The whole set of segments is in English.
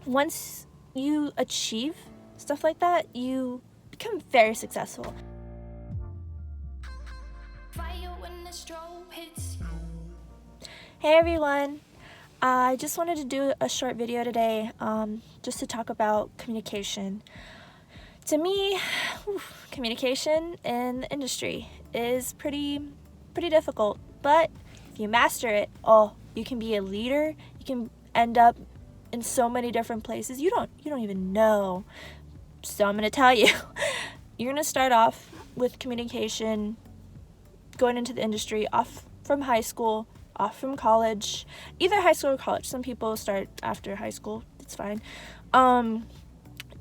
once you achieve stuff like that, you become very successful. Hey everyone, I just wanted to do a short video today just to talk about communication. To me, communication in the industry is pretty difficult, but if you master it, you can be a leader. You can end up in so many different places you don't even know. So I'm going to tell you, you're going to start off with communication going into the industry, off from high school, off from college, either high school or college. Some people start after high school, it's fine.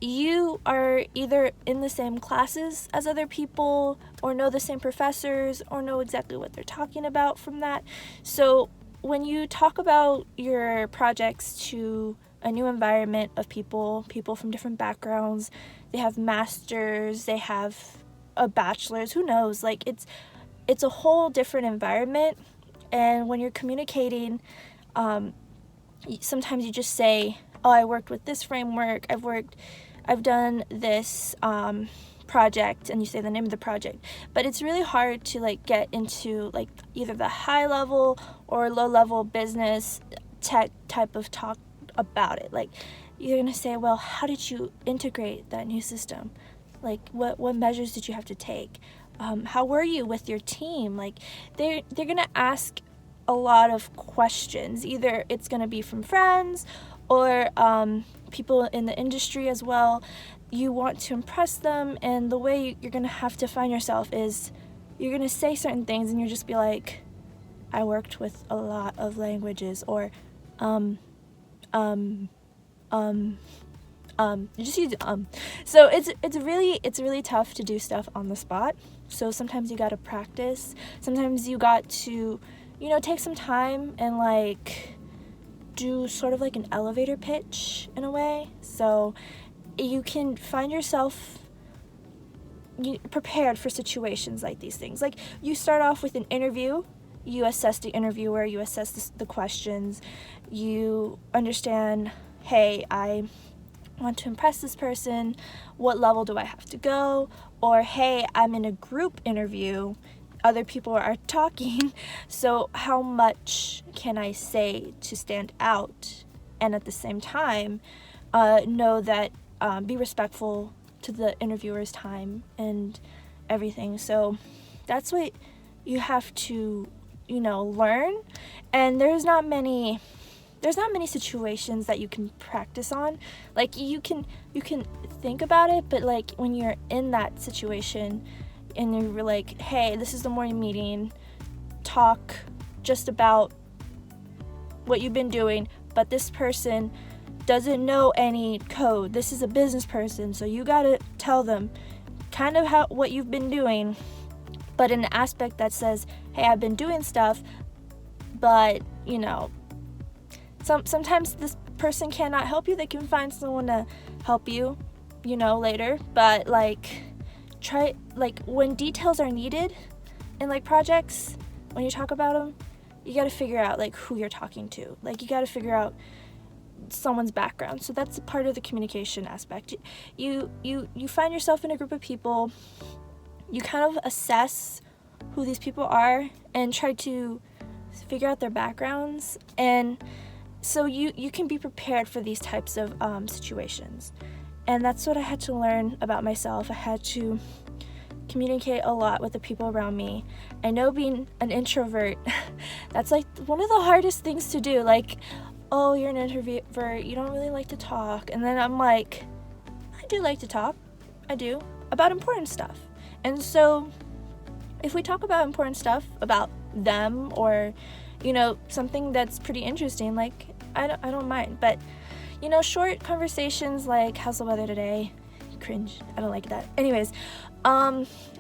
You are either in the same classes as other people, or know the same professors, or know exactly what they're talking about from that. So when you talk about your projects to a new environment of people from different backgrounds, they have masters, they have a bachelor's, who knows, like it's a whole different environment. And when you're communicating, sometimes you just say, I worked with this framework, I've done this project, and you say the name of the project. But it's really hard to get into either the high level or low level business tech type of talk about it. You're gonna say, well, how did you integrate that new system? What measures did you have to take? How were you with your team? They're gonna ask a lot of questions. Either it's gonna be from friends or people in the industry as well. You want to impress them, and the way you're gonna have to find yourself is you're gonna say certain things and you'll just be like, I worked with a lot of languages, or you just use So it's really tough to do stuff on the spot. So sometimes you gotta practice. Sometimes you got to, take some time and do sort of an elevator pitch in a way. So you can find yourself prepared for situations like these things. You start off with an interview. You assess the interviewer, you assess the questions, you understand, hey, I want to impress this person, what level do I have to go? Or, hey, I'm in a group interview, other people are talking, so how much can I say to stand out? And at the same time, know that, be respectful to the interviewer's time and everything. So that's what you have to learn. And there's not many situations that you can practice on. You can think about it, but when you're in that situation and you're like, hey, this is the morning meeting, talk just about what you've been doing, but this person doesn't know any code. This is a business person, so you gotta tell them kind of what you've been doing, but in an aspect that says, hey, I've been doing stuff, but sometimes this person cannot help you. They can find someone to help you, later. But try when details are needed in projects, when you talk about them, you got to figure out who you're talking to. You got to figure out someone's background. So that's a part of the communication aspect. You find yourself in a group of people. You kind of assess who these people are and try to figure out their backgrounds, and so you can be prepared for these types of situations. And that's what I had to learn about myself. I had to communicate a lot with the people around me. I know being an introvert, that's one of the hardest things to do. You're an introvert, you don't really like to talk. And then I'm like, I do like to talk. I do, about important stuff. And so if we talk about important stuff about them, or something that's pretty interesting, I don't mind. But short conversations like, how's the weather today? Cringe, I don't like that. Anyways,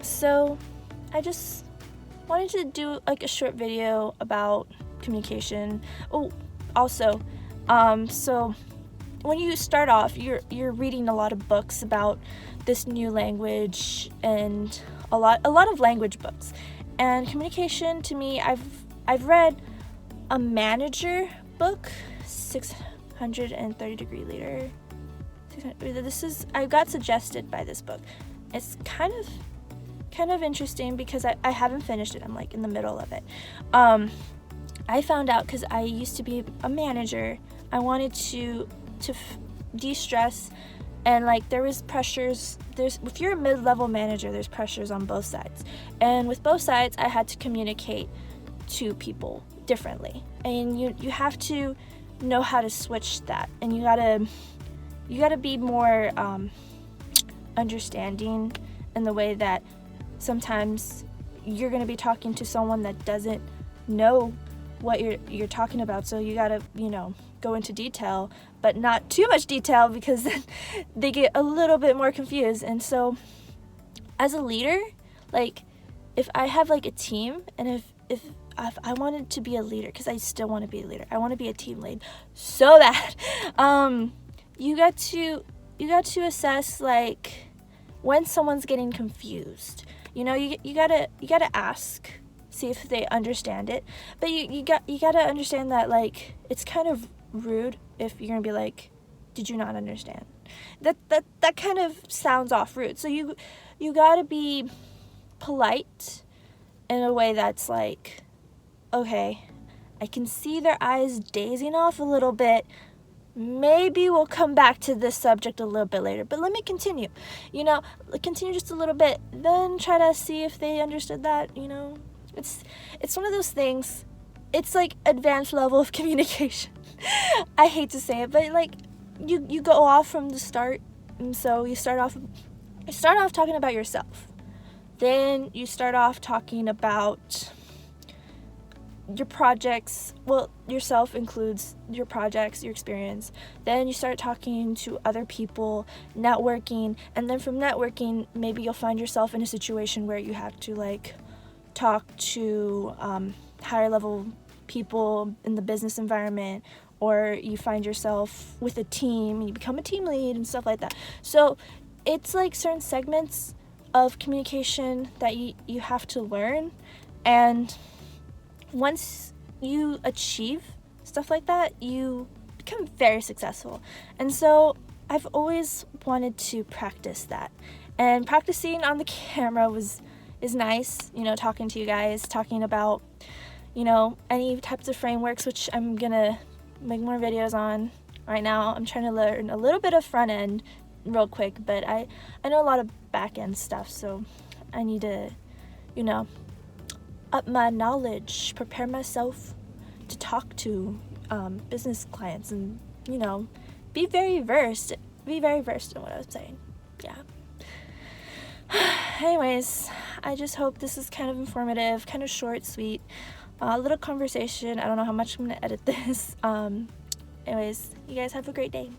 so I just wanted to do a short video about communication. Also, so when you start off, you're reading a lot of books about this new language, and a lot of language books. And communication, to me, I've read a manager book, 130-degree leader. I got suggested by this book. It's kind of interesting because I haven't finished it. I'm like in the middle of it. I found out because I used to be a manager. I wanted to de-stress, and like there was pressures. If you're a mid-level manager, there's pressures on both sides, and with both sides, I had to communicate to people differently, and you have to know how to switch that, and you gotta be more understanding in the way that sometimes you're gonna be talking to someone that doesn't know what you're talking about, so you gotta go into detail, but not too much detail because then they get a little bit more confused. And so as a leader, like if I have like a team, and if I wanted to be a leader, because I still want to be a leader, I want to be a team lead so bad. You got to assess like when someone's getting confused. You gotta ask, see if they understand it. But you gotta understand that like it's kind of rude if you're gonna be like, did you not understand? That kind of sounds off rude. So you gotta be polite in a way that's like, okay, I can see their eyes dazing off a little bit. Maybe we'll come back to this subject a little bit later, but let me continue. Continue just a little bit, then try to see if they understood that. It's one of those things. It's like advanced level of communication. I hate to say it, but like you go off from the start, and so you start off talking about yourself. Then you start off talking about your projects. Well, yourself includes your projects, your experience. Then you start talking to other people, networking, and then from networking, maybe you'll find yourself in a situation where you have to like talk to higher level people in the business environment, or you find yourself with a team and you become a team lead and stuff like that. So it's like certain segments of communication that you have to learn, and once you achieve stuff like that, you become very successful. And so I've always wanted to practice that, and practicing on the camera is nice, talking to you guys, talking about any types of frameworks, which I'm gonna make more videos on. Right now I'm trying to learn a little bit of front end real quick, but I know a lot of back end stuff, so I need to up my knowledge, prepare myself to talk to business clients, and be very versed in what I was saying. Yeah. Anyways, I just hope this is kind of informative, kind of short, sweet, a little conversation. I don't know how much I'm gonna edit this. Anyways, you guys have a great day.